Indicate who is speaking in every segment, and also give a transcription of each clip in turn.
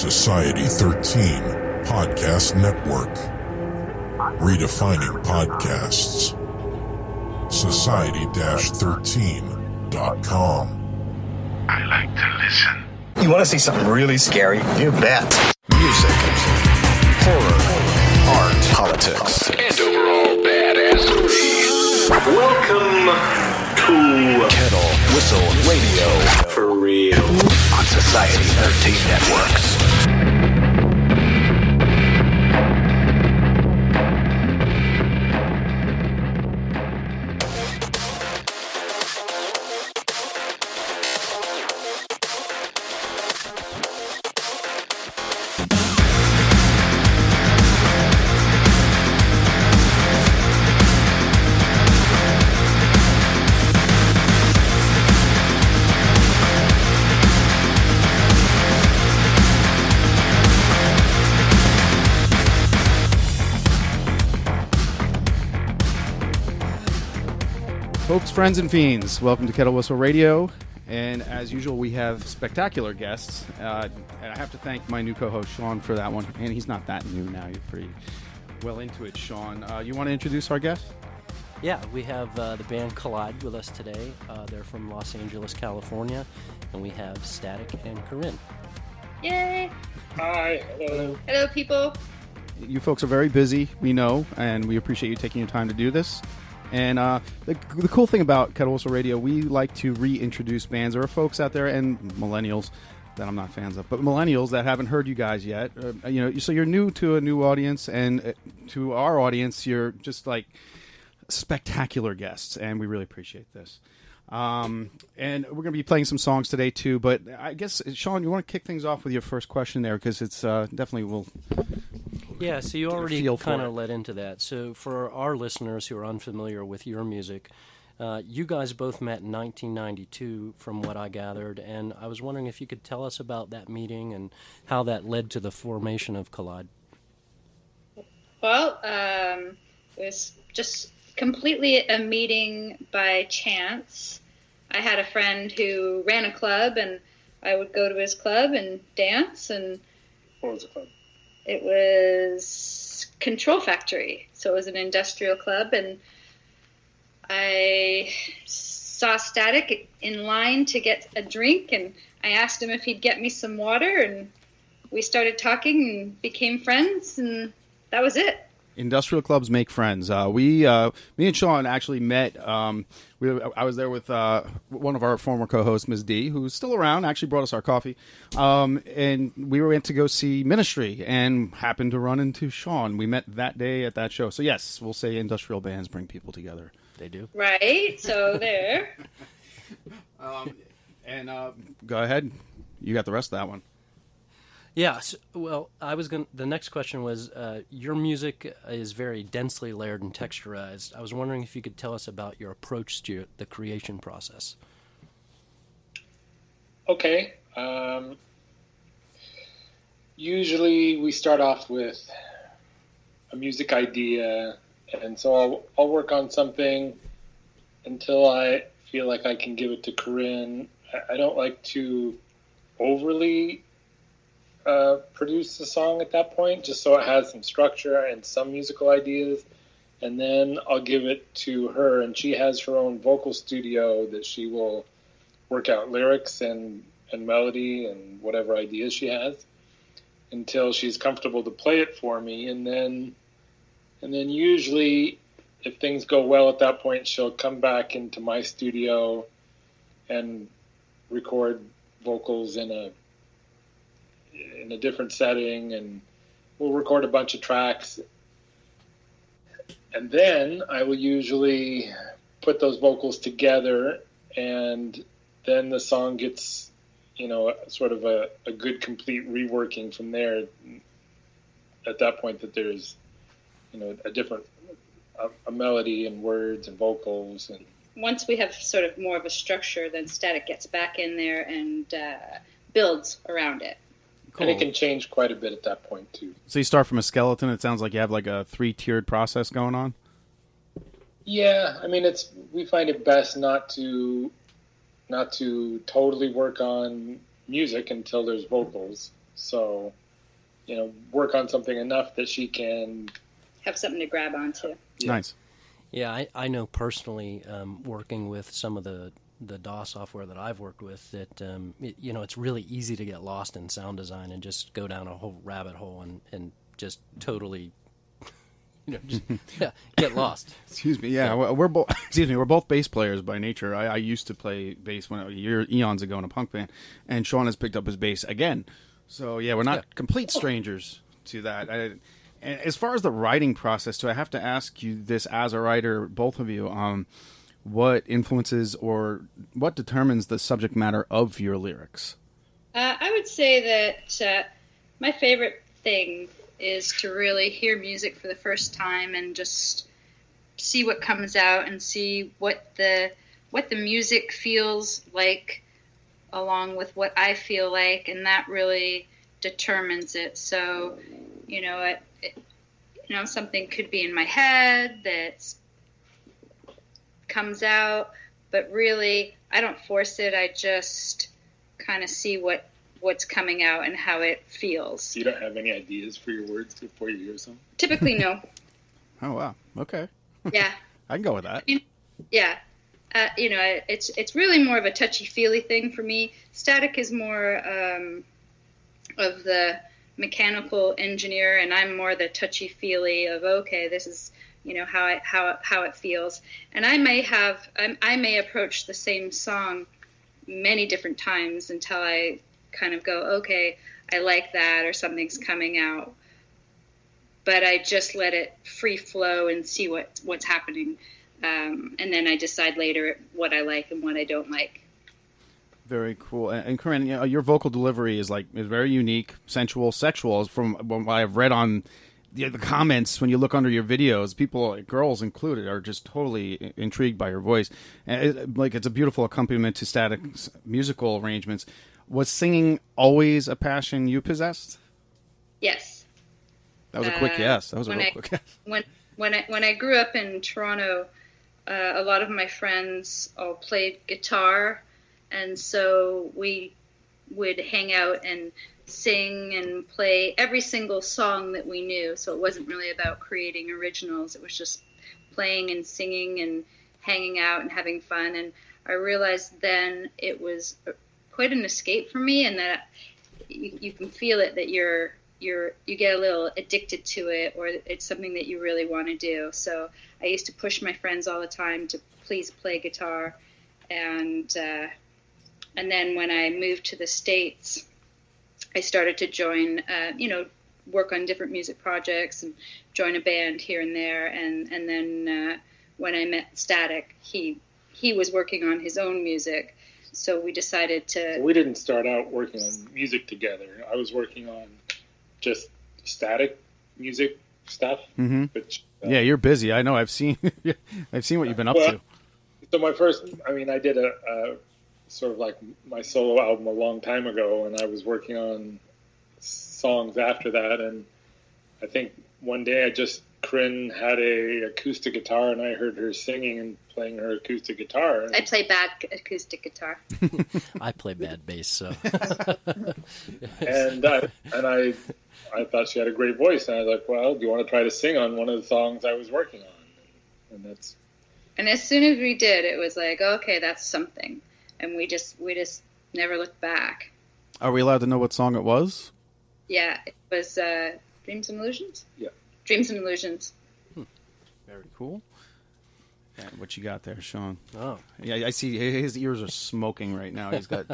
Speaker 1: Society 13 Podcast Network. Redefining podcasts. Society-13.com.
Speaker 2: I like to listen.
Speaker 3: You want to see something really scary? You bet.
Speaker 4: Music, horror, art, politics,
Speaker 2: And overall badassery.
Speaker 5: Welcome to
Speaker 4: Kettle Whistle Radio
Speaker 5: For Real
Speaker 4: on Society 13 Networks.
Speaker 6: Folks, friends, and fiends, welcome to Kettle Whistle Radio. And as usual, we have spectacular guests. And I have to thank my new co-host, Shaun, for that one. And he's not that new now. You're pretty well into it, Shaun. You want to introduce our guest?
Speaker 7: Yeah, we have the band Collide with us today. They're from Los Angeles, California. And we have Statik and kaRIN.
Speaker 8: Yay!
Speaker 5: Hi. Hello.
Speaker 8: Hello, people.
Speaker 6: You folks are very busy, we know, and we appreciate you taking your time to do this. And the cool thing about Kettle Whistle Radio, we like to reintroduce bands. There are folks out there, and millennials that I'm not fans of, but millennials that haven't heard you guys yet. So you're new to a new audience, and to our audience, you're just like spectacular guests, and we really appreciate this. And we're going to be playing some songs today too. But I guess, Shaun, you want to kick things off with your first question there, because it's definitely will.
Speaker 7: Yeah, so you already kind of led into that. So for our listeners who are unfamiliar with your music, you guys both met in 1992, from what I gathered, and I was wondering if you could tell us about that meeting and how that led to the formation of Collide.
Speaker 8: Well, it was just completely a meeting by chance. I had a friend who ran a club, and I would go to his club and dance. And
Speaker 5: What was the club?
Speaker 8: it was Control Factory, so it was an industrial club, and I saw Statik in line to get a drink, and I asked him if he'd get me some water, and we started talking and became friends, and that was it.
Speaker 6: Industrial clubs make friends. Me and Shaun actually met. I was there with one of our former co-hosts, Ms. D, who's still around. Actually, brought us our coffee, and we went to go see Ministry, and happened to run into Shaun. We met that day at that show. So yes, we'll say industrial bands bring people together.
Speaker 7: They do.
Speaker 8: Right. So there.
Speaker 6: Go ahead. You got the rest of that one.
Speaker 7: Yeah, well, the next question was, your music is very densely layered and texturized. I was wondering if you could tell us about your approach to the creation process.
Speaker 5: Okay. Usually we start off with a music idea, and so I'll work on something until I feel like I can give it to kaRIN. I don't like to overly produce the song at that point, just so it has some structure and some musical ideas, and then I'll give it to her, and she has her own vocal studio that she will work out lyrics and melody and whatever ideas she has until she's comfortable to play it for me, and then usually if things go well at that point, she'll come back into my studio and record vocals in a different setting, and we'll record a bunch of tracks, and then I will usually put those vocals together, and then the song gets, sort of a good complete reworking from there. At that point, that there's, a different a melody and words and vocals, and
Speaker 8: Once we have sort of more of a structure, then Statik gets back in there and builds around it.
Speaker 6: Cool.
Speaker 5: And it can change quite a bit at that point too.
Speaker 6: So you start from a skeleton. It sounds like you have like a 3-tiered process going on.
Speaker 5: Yeah, I mean, we find it best not to totally work on music until there's vocals, So, work on something enough that she can
Speaker 8: have something to grab onto.
Speaker 6: Yeah. Nice.
Speaker 7: Yeah, I know personally, working with some of the DAW software that I've worked with, that it's really easy to get lost in sound design and just go down a whole rabbit hole and just totally, get lost.
Speaker 6: Excuse me. Yeah, we're both. Excuse me. We're both bass players by nature. I used to play bass eons ago in a punk band, and Shaun has picked up his bass again. So yeah, we're not complete strangers to that. And as far as the writing process, too, I have to ask you this as a writer, both of you. What influences or what determines the subject matter of your lyrics?
Speaker 8: I would say that my favorite thing is to really hear music for the first time and just see what comes out and see what the music feels like along with what I feel like, and that really determines it. So, something could be in my head that comes out, but really I don't force it. I just kind of see what's coming out and how it feels.
Speaker 5: You don't have any ideas for your words before you hear some?
Speaker 8: Typically, no.
Speaker 6: Oh, wow. Okay.
Speaker 8: Yeah.
Speaker 6: I can go with that.
Speaker 8: Yeah. It's really more of a touchy-feely thing for me. Statik is more of the mechanical engineer, and I'm more the touchy-feely of, okay, this is how it feels. And I may approach the same song many different times until I kind of go, okay, I like that, or something's coming out. But I just let it free flow and see what's happening. And then I decide later what I like and what I don't like.
Speaker 6: Very cool. And kaRIN, your vocal delivery is very unique, sensual, sexual. From what I've read on the comments when you look under your videos, people, girls included, are just totally intrigued by your voice. And it's a beautiful accompaniment to Statik's musical arrangements. Was singing always a passion you possessed?
Speaker 8: Yes.
Speaker 6: That was a quick yes. That was a real quick yes.
Speaker 8: When I grew up in Toronto, a lot of my friends all played guitar, and so we would hang out and sing and play every single song that we knew. So it wasn't really about creating originals. It was just playing and singing and hanging out and having fun. And I realized then it was quite an escape for me, and that you can feel it, that you get a little addicted to it, or it's something that you really want to do. So I used to push my friends all the time to please play guitar, and then when I moved to the States, I started to join, work on different music projects and join a band here and there. And then when I met Statik, he was working on his own music. So we decided to...
Speaker 5: We didn't start out working on music together. I was working on just static music stuff.
Speaker 6: Mm-hmm.
Speaker 5: Which,
Speaker 6: yeah, you're busy. I know. I've seen what you've been up to.
Speaker 5: So I did a sort of like my solo album a long time ago, and I was working on songs after that. And I think one day kaRIN had a acoustic guitar, and I heard her singing and playing her acoustic guitar.
Speaker 8: I play bad acoustic guitar.
Speaker 7: I play bad bass, so.
Speaker 5: And I thought she had a great voice, and I was like, well, do you want to try to sing on one of the songs I was working on? And
Speaker 8: as soon as we did, it was like, okay, that's something. And we just never looked back.
Speaker 6: Are we allowed to know what song it was?
Speaker 8: Yeah, it was Dreams and Illusions?
Speaker 5: Yeah. Dreams and Illusions.
Speaker 6: Very cool. And what you got there, Shaun?
Speaker 7: Oh.
Speaker 6: Yeah, I see his ears are smoking right now. He's got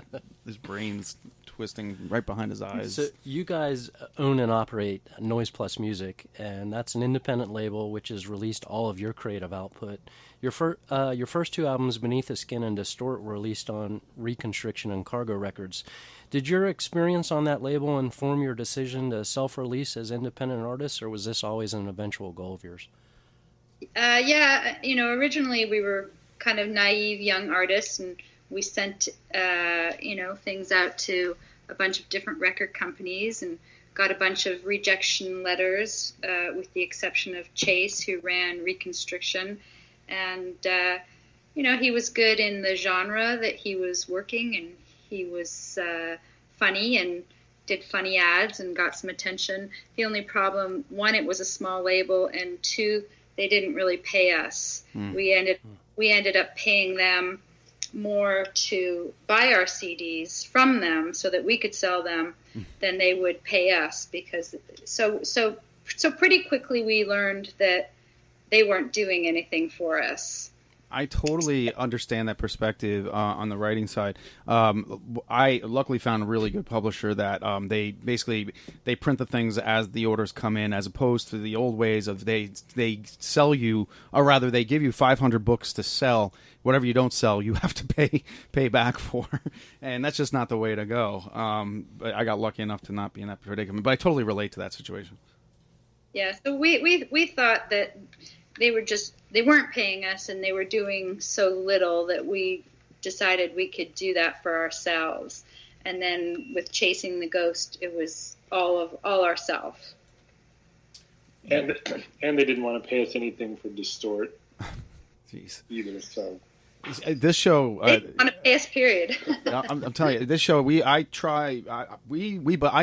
Speaker 6: his brain's twisting right behind his eyes.
Speaker 7: So you guys own and operate Noise Plus Music, and that's an independent label which has released all of your creative output. Your first two albums, Beneath the Skin and Distort, were released on Reconstriction and Cargo Records. Did your experience on that label inform your decision to self-release as independent artists, or was this always an eventual goal of yours?
Speaker 8: Yeah, originally we were kind of naive young artists, and we sent, things out to a bunch of different record companies and got a bunch of rejection letters, with the exception of Chase, who ran Reconstriction. And, he was good in the genre that he was working, and he was funny, and did funny ads and got some attention. The only problem, one, it was a small label, and two, they didn't really pay us. We ended up paying them more to buy our CDs from them so that we could sell them than they would pay us, because so pretty quickly we learned that they weren't doing anything for us.
Speaker 6: I totally understand that perspective on the writing side. I luckily found a really good publisher that they print the things as the orders come in, as opposed to the old ways of they sell you, or rather they give you 500 books to sell. Whatever you don't sell, you have to pay back for, and that's just not the way to go. But I got lucky enough to not be in that predicament. But I totally relate to that situation.
Speaker 8: Yeah, so we thought that they weren't paying us, and they were doing so little that we decided we could do that for ourselves. And then with Chasing the Ghost, it was all ourselves.
Speaker 5: And they didn't want to pay us anything for Distort.
Speaker 6: Jeez.
Speaker 5: Either, so.
Speaker 6: This show,
Speaker 8: they want to pay us, period.
Speaker 6: I'm telling you, this show, I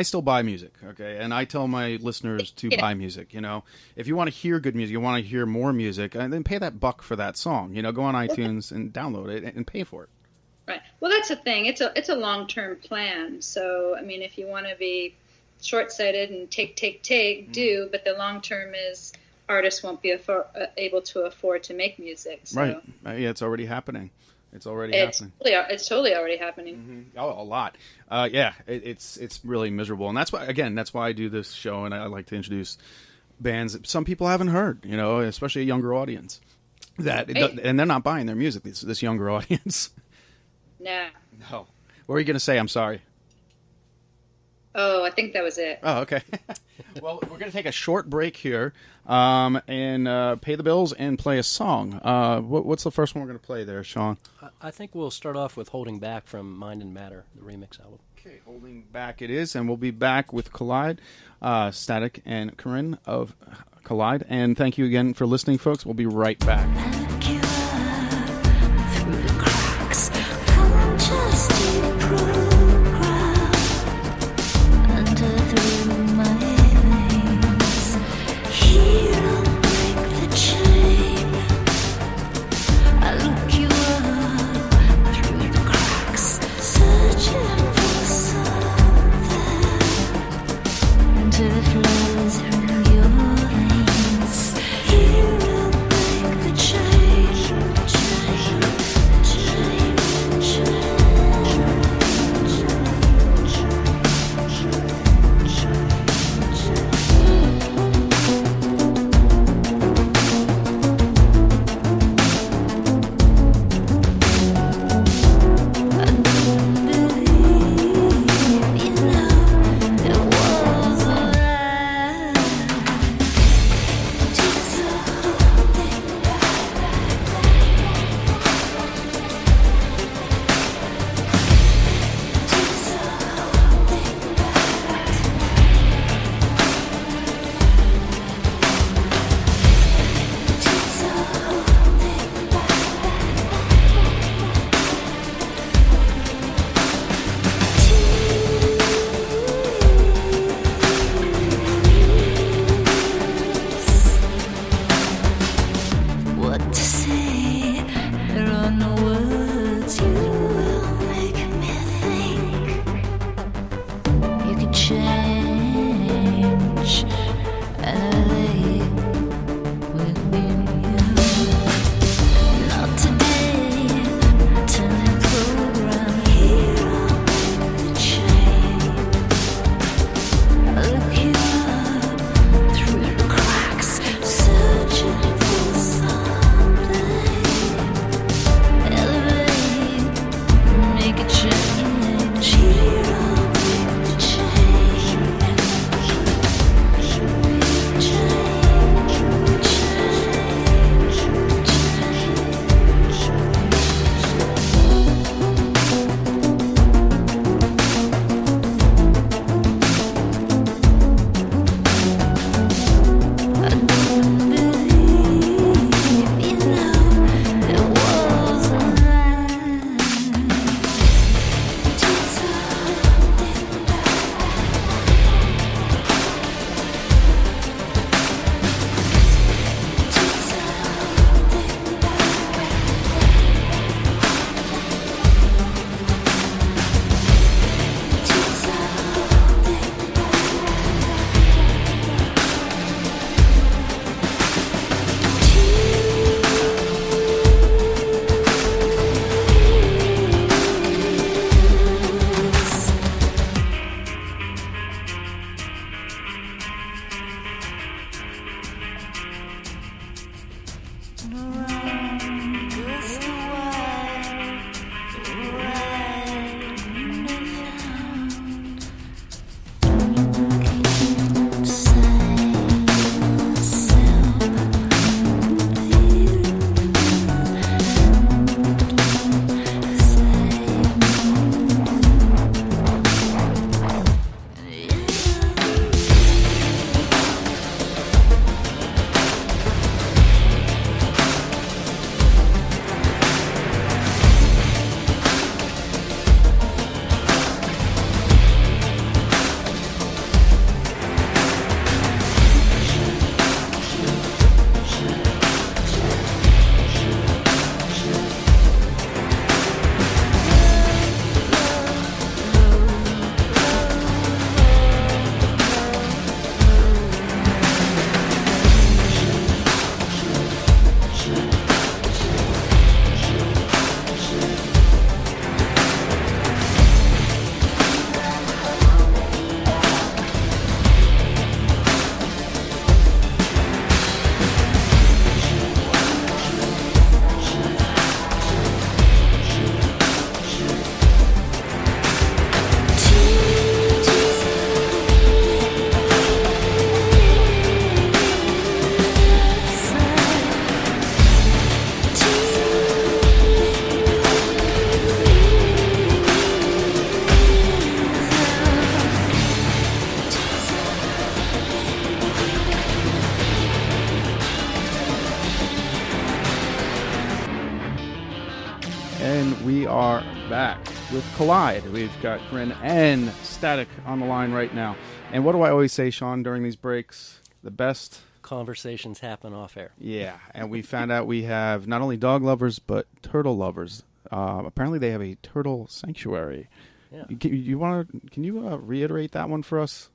Speaker 6: still buy music, okay, and I tell my listeners to buy music. You know, if you want to hear good music, you want to hear more music, and then pay that $1 for that song. You know, go on iTunes and download it and pay for it.
Speaker 8: Right. Well, that's the thing. It's a long-term plan. So, I mean, if you want to be short-sighted and take, do, but the long-term is artists won't be able to afford to make music. So.
Speaker 6: Right. Yeah, it's already happening. It's totally already happening. Mm-hmm. Oh, a lot. Yeah, it's really miserable, and that's why I do this show, and I like to introduce bands that some people haven't heard. You know, especially a younger audience and they're not buying their music. This younger audience.
Speaker 8: No.
Speaker 6: What were you going to say? I'm sorry.
Speaker 8: Oh, I think that was it.
Speaker 6: Oh, okay. Well, we're going to take a short break here and pay the bills and play a song. What's the first one we're going to play there, Shaun?
Speaker 7: I think we'll start off with Holding Back from Mind and Matter, the remix album.
Speaker 6: Okay, Holding Back it is, and we'll be back with Collide, Statik, and kaRIN of Collide. And thank you again for listening, folks. We'll be right back.
Speaker 9: Change.
Speaker 6: back with Collide. We've got kaRIN and Statik on the line right now. And what do I always say, Shaun, during these breaks? The best
Speaker 7: conversations happen off air.
Speaker 6: Yeah, and we found out we have not only dog lovers, but turtle lovers. Apparently they have a turtle sanctuary.
Speaker 7: Yeah.
Speaker 6: Can you reiterate that one for us?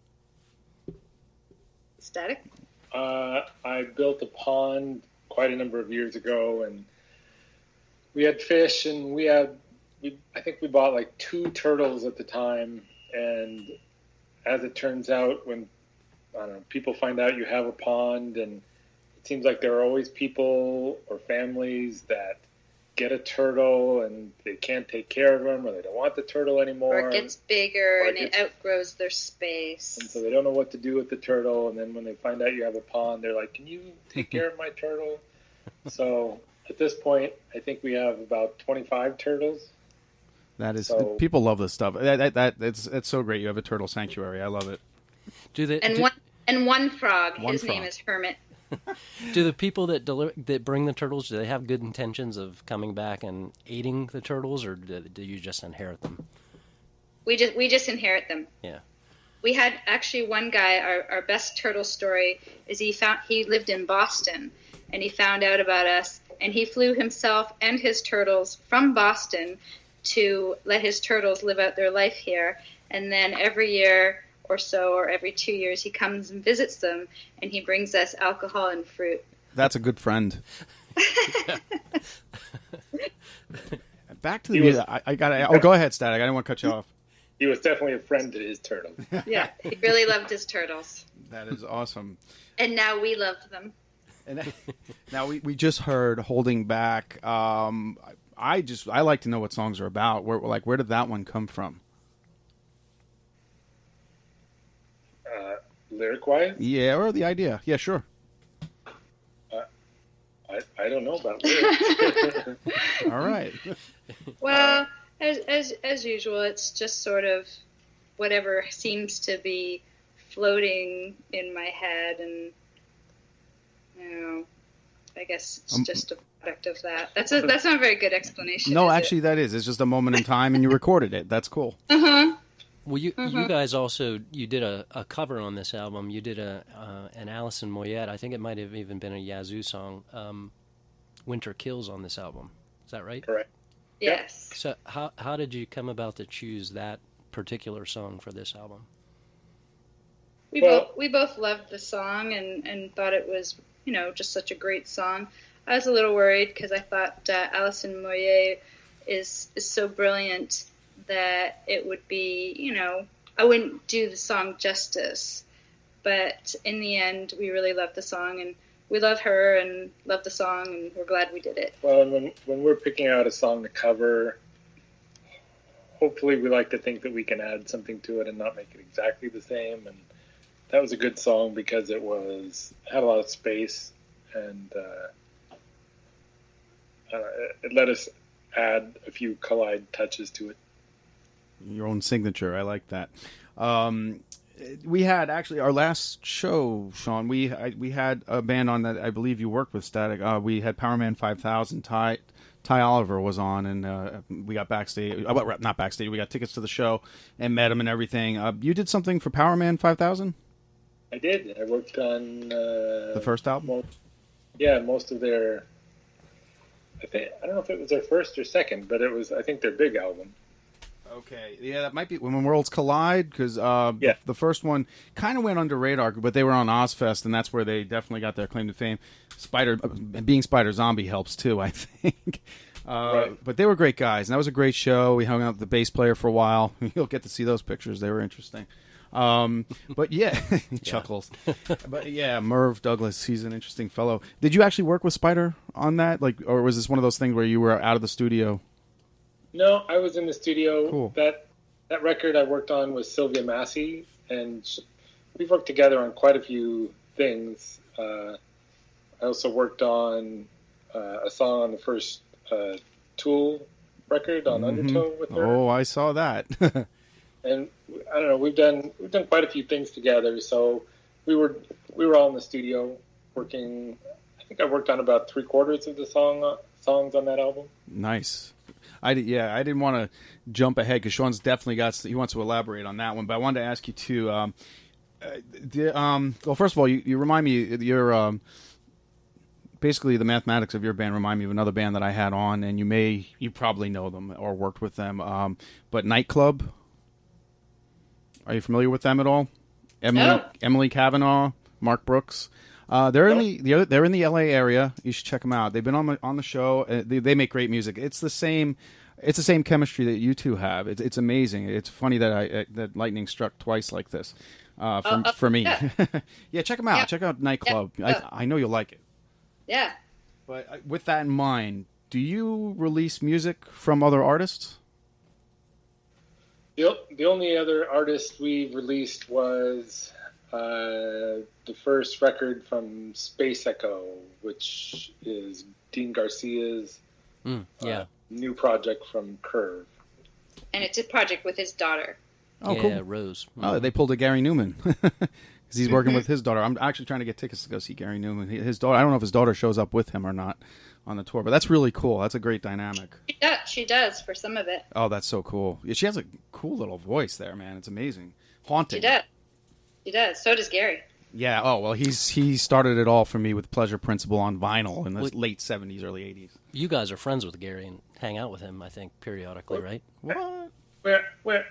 Speaker 8: Statik?
Speaker 5: I built a pond quite a number of years ago, and we had fish, and I think we bought like 2 turtles at the time. And as it turns out, when people find out you have a pond, and it seems like there are always people or families that get a turtle and they can't take care of them, or they don't want the turtle anymore.
Speaker 8: Or it gets bigger and it outgrows their space.
Speaker 5: And so they don't know what to do with the turtle. And then when they find out you have a pond, they're like, "Can you take care of my turtle?" So at this point, I think we have about 25 turtles.
Speaker 6: That is, people love this stuff. It's so great. You have a turtle sanctuary. I love it.
Speaker 8: One frog. His name is Hermit.
Speaker 7: Do the people that bring the turtles, do they have good intentions of coming back and eating the turtles, or do you just inherit them?
Speaker 8: We just inherit them.
Speaker 7: Yeah.
Speaker 8: We had actually one guy. Our best turtle story is he lived in Boston, and he found out about us, and he flew himself and his turtles from Boston to let his turtles live out their life here, and then every year or so, or every 2 years, he comes and visits them, and he brings us alcohol and fruit.
Speaker 6: That's a good friend. Back to the music. Go ahead, Statik. I didn't want to cut you off.
Speaker 5: He was definitely a friend to his turtles.
Speaker 8: Yeah, he really loved his turtles.
Speaker 6: That is awesome.
Speaker 8: And now we love them.
Speaker 6: And now we just heard "Holding Back." I like to know what songs are about. Where did that one come from?
Speaker 5: Lyric-wise?
Speaker 6: Yeah, or the idea. Yeah, sure.
Speaker 5: I don't know about lyrics.
Speaker 6: All right.
Speaker 8: Well, as usual, it's just sort of whatever seems to be floating in my head, and I guess it's just a product of that. That's not a very good explanation.
Speaker 6: No, actually, that is. It's just a moment in time, and you recorded it. That's cool.
Speaker 7: Well, you guys also, you did a cover on this album. You did an Alison Moyet. I think it might have even been a Yazoo song, "Winter Kills" on this album. Is that right?
Speaker 5: Correct.
Speaker 8: Yes.
Speaker 7: So how did you come about to choose that particular song for this album?
Speaker 8: We both loved the song and thought it was just such a great song. I was a little worried because I thought Alison Moyet is so brilliant that it would be, I wouldn't do the song justice. But in the end, we really loved the song, and we love her and love the song, and we're glad we did it.
Speaker 5: Well, when we're picking out a song to cover, hopefully we like to think that we can add something to it and not make it exactly the same. And that was a good song because it had a lot of space, and it let us add a few Collide touches to it.
Speaker 6: Your own signature. I like that. We had actually our last show, Shaun. We had a band on that I believe you worked with, Statik. We had Powerman 5000. Ty Oliver was on, and we got backstage. Not backstage. We got tickets to the show and met him and everything. You did something for Powerman 5000?
Speaker 5: I did. I worked on
Speaker 6: the first album.
Speaker 5: Most of their. I don't know if it was their first or second, but it was. I think their big album.
Speaker 6: Okay, yeah, that might be When Worlds Collide, because the first one kind of went under radar, but they were on Ozfest, and that's where they definitely got their claim to fame. Being Spider Zombie helps too, I think.
Speaker 5: Right.
Speaker 6: But they were great guys, and that was a great show. We hung out with the bass player for a while. You'll get to see those pictures; they were interesting. But yeah, chuckles. But yeah, Merv Douglas, he's an interesting fellow. Did you actually work with Spider on that, or was this one of those things where you were out of the studio?
Speaker 5: No, I was in the studio.
Speaker 6: Cool.
Speaker 5: That record I worked on was Sylvia Massey, and we've worked together on quite a few things. I also worked on a song on the first Tool record on Undertow with her.
Speaker 6: Oh, I saw that.
Speaker 5: And I don't know, we've done quite a few things together. So we were all in the studio working. I think I worked on about 3/4 of the songs on that album.
Speaker 6: Nice. I didn't want to jump ahead because Shaun's definitely he wants to elaborate on that one. But I wanted to ask you too. Well, first of all, you remind me your basically the mathematics of your band remind me of another band that I had on, and you probably know them or worked with them. But Nightclub, are you familiar with them at all? Emily Kavanaugh, Mark Brooks. They're in the LA area. You should check them out. They've been on the show. They make great music. It's the same chemistry that you two have. It's amazing. It's funny that lightning struck twice like this for me.
Speaker 8: Yeah.
Speaker 6: Yeah, check them out. Yeah. Check out Nightclub. Yeah. I know you'll like it.
Speaker 8: Yeah.
Speaker 6: But with that in mind, do you release music from other artists?
Speaker 5: The only other artist we released was the first record from Space Echo, which is Dean Garcia's new project from Curve.
Speaker 8: And it's a project with his daughter.
Speaker 6: Oh, cool.
Speaker 7: Rose.
Speaker 6: Oh, they pulled a Gary Newman. Because he's working with his daughter. I'm actually trying to get tickets to go see Gary Newman. His daughter. I don't know if his daughter shows up with him or not on the tour, but that's really cool. That's a great dynamic.
Speaker 8: She does for some of it.
Speaker 6: Oh, that's so cool. Yeah, she has a cool little voice there, man. It's amazing. Haunting.
Speaker 8: She does. So does Gary.
Speaker 6: Yeah. Oh, well, he started it all for me with Pleasure Principle on vinyl in the late 70s, early 80s.
Speaker 7: You guys are friends with Gary and hang out with him, I think, periodically, right?
Speaker 6: What?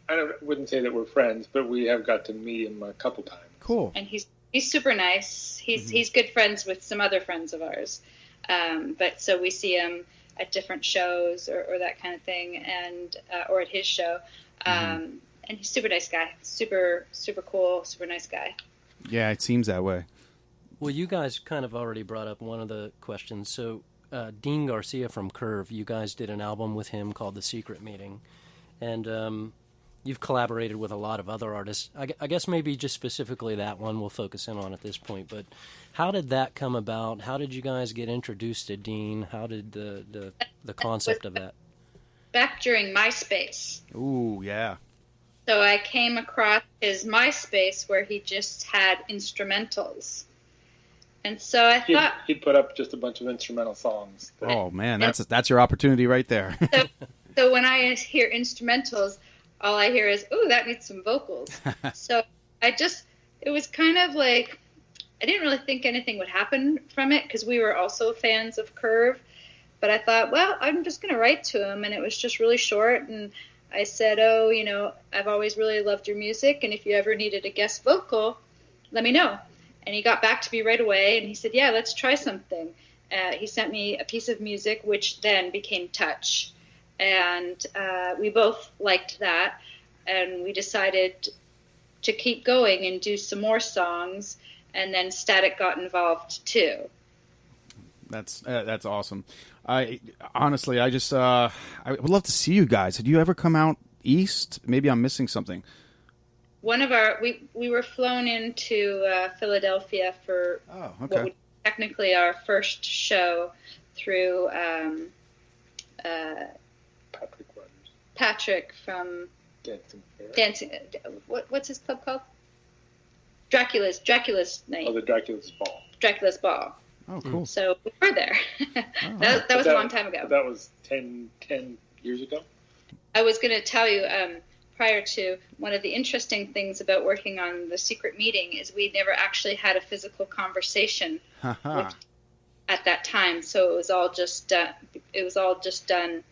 Speaker 5: I wouldn't say that we're friends, but we have got to meet him a couple times.
Speaker 6: Cool.
Speaker 8: And he's super nice. He's good friends with some other friends of ours. But so we see him at different shows or that kind of thing, and or at his show. And he's a super nice guy. Super, super cool, super nice guy.
Speaker 6: Yeah, it seems that way.
Speaker 7: Well, you guys kind of already brought up one of the questions. So Dean Garcia from Curve, you guys did an album with him called The Secret Meeting. And you've collaborated with a lot of other artists. I guess maybe just specifically that one we'll focus in on at this point. But how did that come about? How did you guys get introduced to Dean? How did the concept of that?
Speaker 8: Back during MySpace.
Speaker 6: Ooh, yeah.
Speaker 8: So I came across his MySpace where he just had instrumentals. And so I thought...
Speaker 5: He'd put up just a bunch of instrumental songs.
Speaker 6: Oh, man, that's your opportunity right there.
Speaker 8: So when I hear instrumentals, all I hear is, ooh, that needs some vocals. So it was kind of like, I didn't really think anything would happen from it because we were also fans of Curve. But I thought, well, I'm just going to write to him. And it was just really short. And I said, I've always really loved your music. And if you ever needed a guest vocal, let me know. And he got back to me right away. And he said, yeah, let's try something. He sent me a piece of music, which then became Touch. And we both liked that, and we decided to keep going and do some more songs, and then Statik got involved too.
Speaker 6: That's awesome. I honestly I would love to see you guys. Did you ever come out east? Maybe I'm missing something.
Speaker 8: We were flown into Philadelphia for what was technically our first show through Patrick from Dancing. What's his club called? Dracula's Night.
Speaker 5: Oh, the Dracula's Ball.
Speaker 8: Dracula's Ball.
Speaker 6: Oh, cool.
Speaker 8: So we were there. that was a long time ago.
Speaker 5: That was 10 years ago.
Speaker 8: I was going to tell you prior to, one of the interesting things about working on The Secret Meeting is we never actually had a physical conversation at that time. So it was all just done.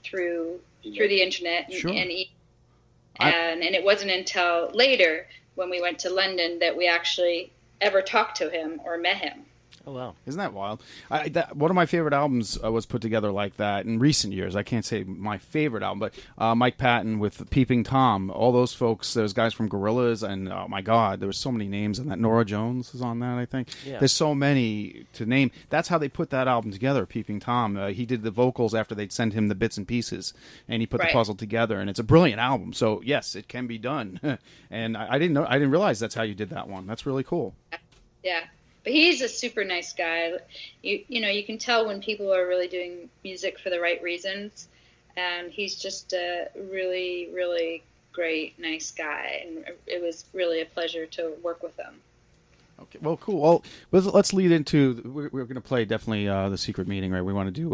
Speaker 8: Through the internet and it wasn't until later when we went to London that we actually ever talked to him or met him.
Speaker 7: Oh, wow.
Speaker 6: Isn't that wild? One of my favorite albums was put together like that in recent years. I can't say my favorite album, but Mike Patton with Peeping Tom, all those folks, those guys from Gorillaz, and oh my God, there were so many names on that. Nora Jones is on that, I think. Yeah. There's so many to name. That's how they put that album together, Peeping Tom. He did the vocals after they'd send him the bits and pieces, and he put the puzzle together, and it's a brilliant album. So yes, it can be done. And I didn't realize that's how you did that one. That's really cool.
Speaker 8: Yeah. But he's a super nice guy. You can tell when people are really doing music for the right reasons. And he's just a really, really great, nice guy. And it was really a pleasure to work with him.
Speaker 6: Okay, well, cool. Well, let's lead into, we're going to play definitely The Secret Meeting, right? We want to do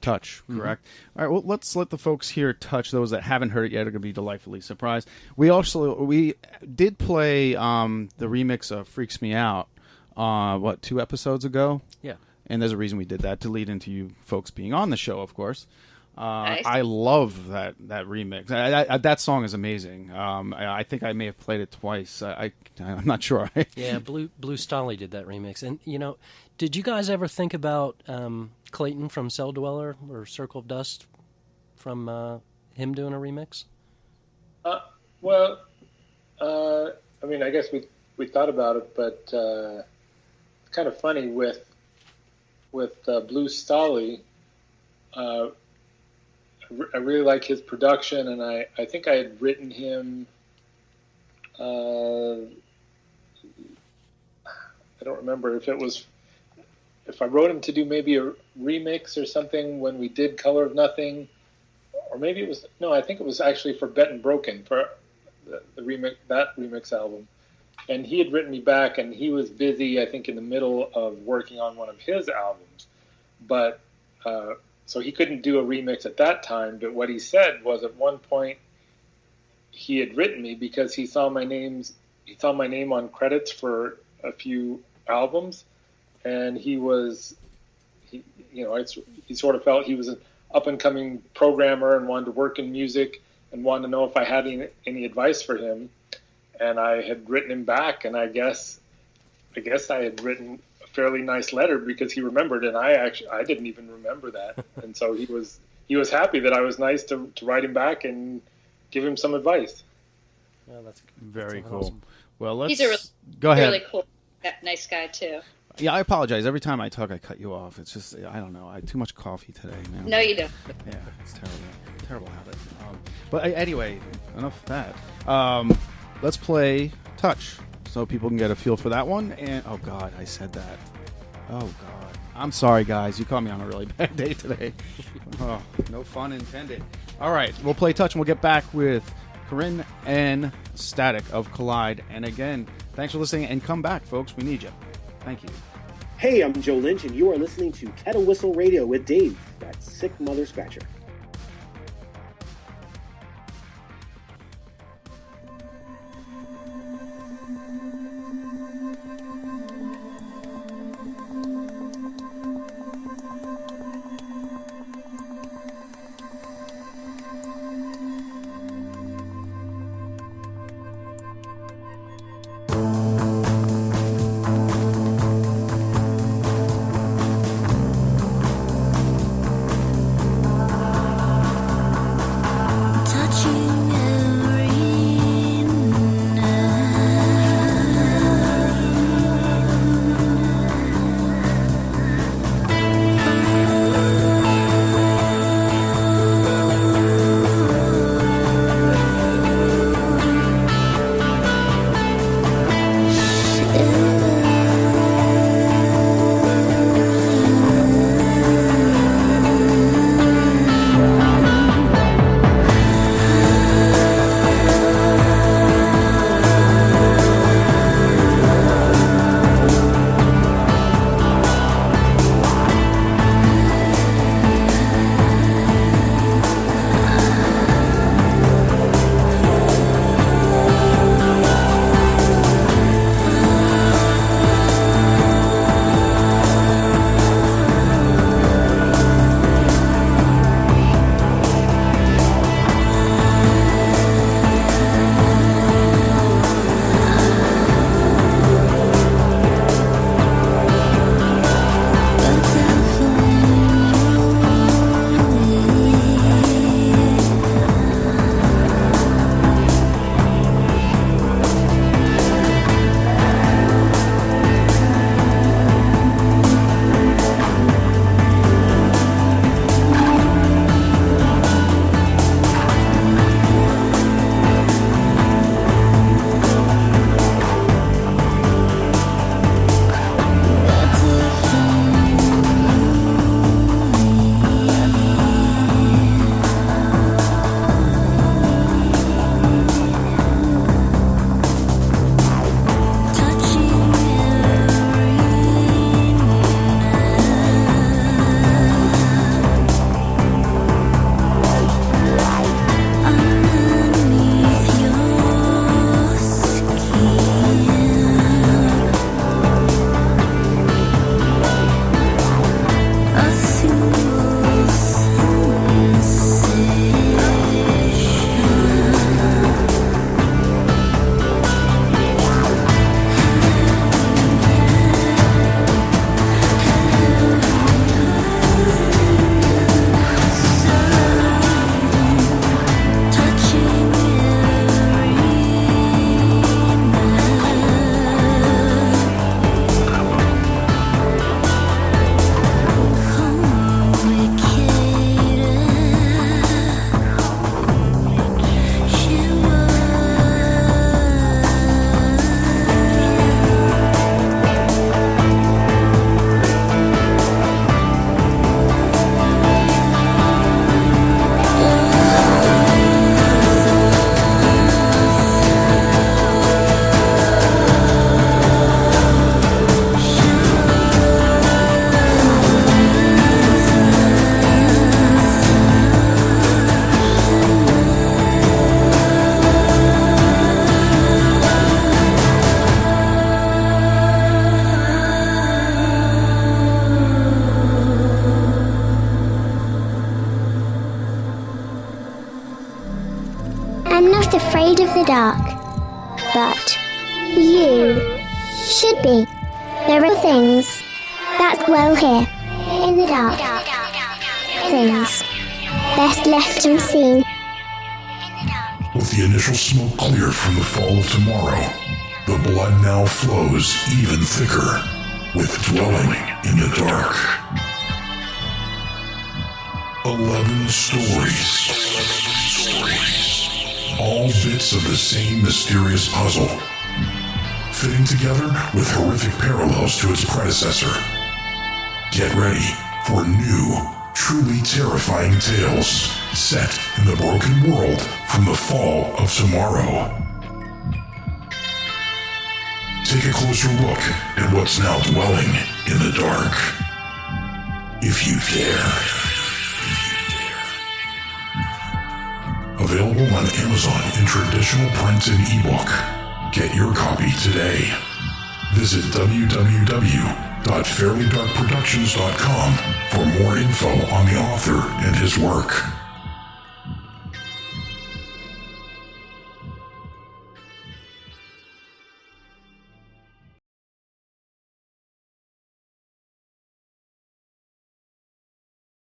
Speaker 6: Touch, correct. All right, well, let's let the folks hear Touch. Those that haven't heard it yet are going to be delightfully surprised. We did play the remix of Freaks Me Out, 2 episodes ago?
Speaker 7: Yeah.
Speaker 6: And there's a reason we did that, to lead into you folks being on the show, of course.
Speaker 8: Nice.
Speaker 6: I love that remix. That song is amazing. I think I may have played it twice. I'm not sure.
Speaker 7: Yeah, Blue Stolly did that remix. And, did you guys ever think about Clayton from Cell Dweller or Circle of Dust, from him doing a remix?
Speaker 5: Well, I mean, I guess we thought about it, but it's kind of funny with Blue Stolly. I really like his production, and I think I had written him. I don't remember if I wrote him to do maybe a remix or something when we did Color of Nothing, or maybe it was I think it was actually for Bet and Broken, for the remix album. And he had written me back, and he was busy, I think, in the middle of working on one of his albums, but. So he couldn't do a remix at that time, but what he said was at one point he had written me because he saw my name on credits for a few albums, and he sort of felt he was an up and coming programmer and wanted to work in music and wanted to know if I had any advice for him. And I had written him back, and I guess I had written fairly nice letter because he remembered, and I didn't even remember that. And so he was happy that I was nice to write him back and give him some advice.
Speaker 7: Well, that's
Speaker 6: very cool.
Speaker 7: Awesome.
Speaker 6: Well, let's
Speaker 8: He's
Speaker 6: go ahead.
Speaker 8: Really cool, nice guy too.
Speaker 6: Yeah, I apologize. Every time I talk, I cut you off. It's just, I don't know. I had too much coffee today, man.
Speaker 8: No, you don't.
Speaker 6: Yeah, it's terrible habit. But anyway, enough of that. Let's play Touch, so people can get a feel for that one. And oh God, I said that. Oh God, I'm sorry, guys. You caught me on a really bad day today. Oh, no fun intended. All right, we'll play Touch, and we'll get back with kaRIN and Statik of Collide. And again, thanks for listening, and come back, folks. We need you. Thank you.
Speaker 9: Hey, I'm Joe Lynch, and you are listening to Kettle Whistle Radio with Dave, that sick mother scratcher.
Speaker 10: I'm not afraid of the dark, but you should be. There are things that dwell here in the dark. Things best left unseen.
Speaker 1: With the initial smoke cleared from the fall of tomorrow, the blood now flows even thicker with dwelling in the dark. 11 stories. All bits of the same mysterious puzzle, fitting together with horrific parallels to its predecessor. Get ready for new, truly terrifying tales set in the broken world from the fall of tomorrow. Take a closer look at what's now dwelling in the dark. If you dare. Available on Amazon in traditional print and ebook. Get your copy today. Visit www.fairlydarkproductions.com for more info on the author and his work.